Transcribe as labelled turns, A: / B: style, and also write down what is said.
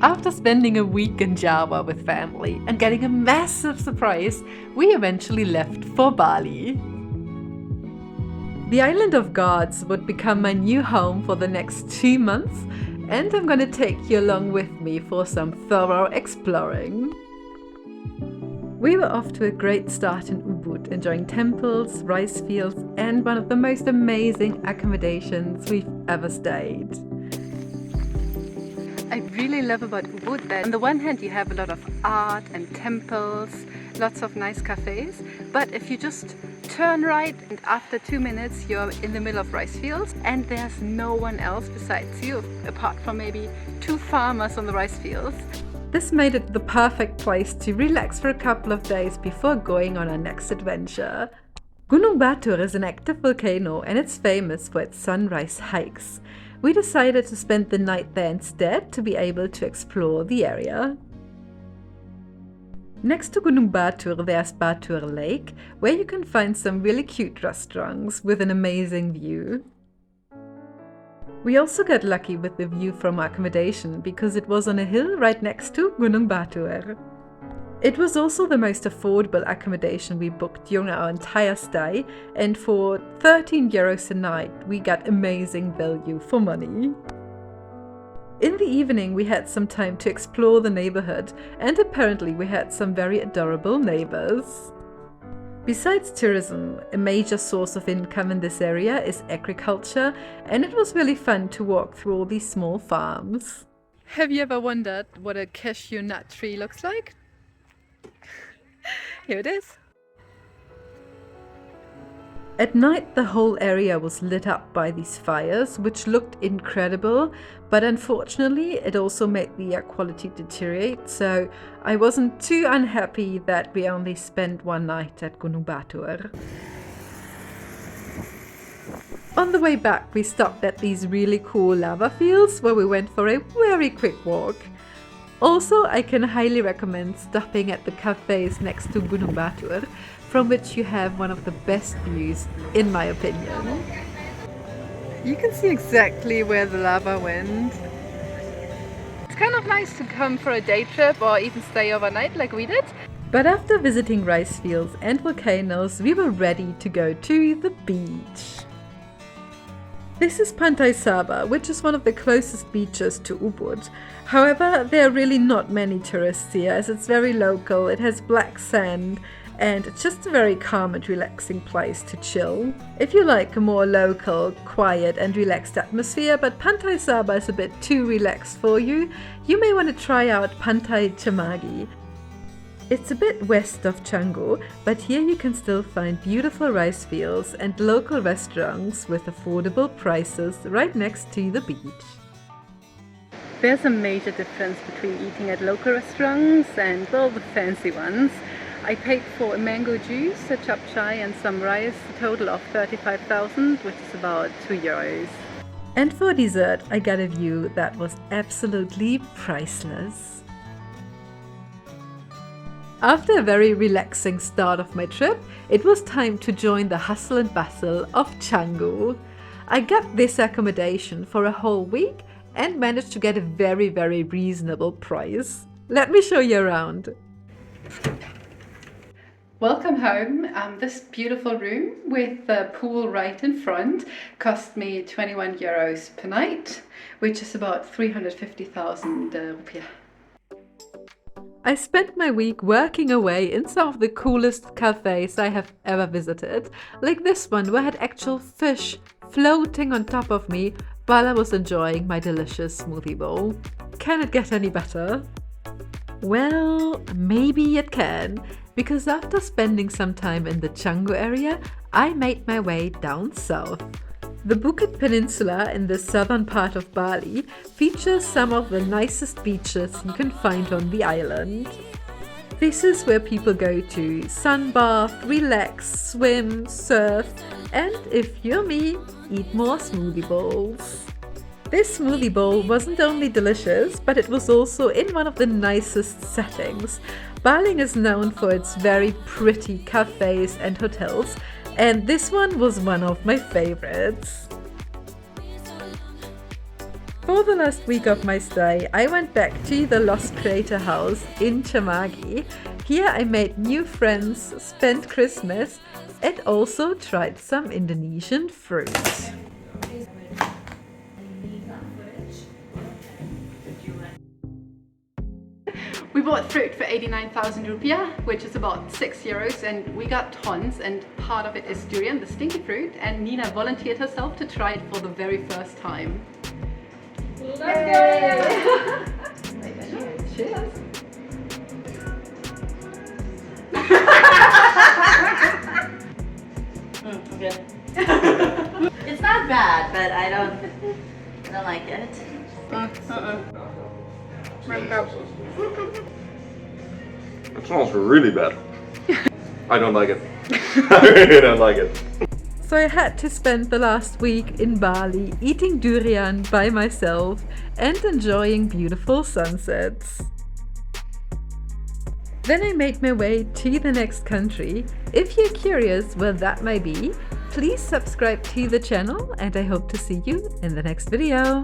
A: After spending a week in Java with family and getting a massive surprise, we eventually left for Bali. The island of gods would become my new home for the next 2 months, and I'm gonna take you along with me for some thorough exploring. We were off to a great start in Ubud, enjoying temples, rice fields, and one of the most amazing accommodations we've ever stayed. I really love about Ubud that on the one hand you have a lot of art and temples, lots of nice cafes, but if you just turn right and after 2 minutes you're in the middle of rice fields and there's no one else besides you apart from maybe 2 farmers on the rice fields. This made it the perfect place to relax for a couple of days before going on our next adventure. Gunung Batur is an active volcano and it's famous for its sunrise hikes. We decided to spend the night there instead to be able to explore the area. Next to Gunung Batur there's Batur Lake, where you can find some really cute restaurants with an amazing view. We also got lucky with the view from our accommodation because it was on a hill right next to Gunung Batur. It was also the most affordable accommodation we booked during our entire stay, and for 13 euros a night we got amazing value for money. In the evening we had some time to explore the neighborhood, and apparently we had some very adorable neighbors. Besides tourism, a major source of income in this area is agriculture, and it was really fun to walk through all these small farms. Have you ever wondered what a cashew nut tree looks like? Here it is. At night the whole area was lit up by these fires, which looked incredible, but unfortunately it also made the air quality deteriorate, so I wasn't too unhappy that we only spent one night at Gunung Batur. On the way back we stopped at these really cool lava fields where we went for a very quick walk. Also, I can highly recommend stopping at the cafes next to Gunung Batur, from which you have one of the best views, in my opinion. You can see exactly where the lava went. It's kind of nice to come for a day trip or even stay overnight like we did. But after visiting rice fields and volcanoes, we were ready to go to the beach. This is Pantai Saba, which is one of the closest beaches to Ubud. However, there are really not many tourists here as it's very local, it has black sand, and it's just a very calm and relaxing place to chill. If you like a more local, quiet and relaxed atmosphere, but Pantai Saba is a bit too relaxed for you, you may want to try out Pantai Cemagi. It's a bit west of Canggu, but here you can still find beautiful rice fields and local restaurants with affordable prices right next to the beach. There's a major difference between eating at local restaurants and all the fancy ones. I paid for a mango juice, a chap chai and some rice, a total of 35,000, which is about 2 euros. And for dessert I got a view that was absolutely priceless. After a very relaxing start of my trip, it was time to join the hustle and bustle of Canggu. I got this accommodation for a whole week and managed to get a very reasonable price. Let me show you around. Welcome home. This beautiful room with the pool right in front cost me 21 euros per night, which is about 350,000 rupiah. I spent my week working away in some of the coolest cafes I have ever visited, like this one where I had actual fish floating on top of me while I was enjoying my delicious smoothie bowl. Can it get any better? Well, maybe it can, because after spending some time in the Canggu area, I made my way down south. The Bukit Peninsula in the southern part of Bali features some of the nicest beaches you can find on the island. This is where people go to sunbath, relax, swim, surf, and if you're me, eat more smoothie bowls. This smoothie bowl wasn't only delicious, but it was also in one of the nicest settings. Bali is known for its very pretty cafes and hotels, and this one was one of my favorites. For the last week of my stay, I went back to the Lost Creator House in Cemagi. Here I made new friends, spent Christmas, and also tried some Indonesian fruit.
B: We bought fruit for 89,000 rupiah, which is about 6 euros, and we got tons, and part of it is durian, the stinky fruit, and Nina volunteered herself to try it for the very first time. Let's go! Cheers!
C: Okay. It's not bad, but I don't like it.
D: It smells really bad. I don't like it. I really don't like it.
A: So I had to spend the last week in Bali eating durian by myself and enjoying beautiful sunsets. Then I made my way to the next country. If you're curious where that may be, please subscribe to the channel and I hope to see you in the next video.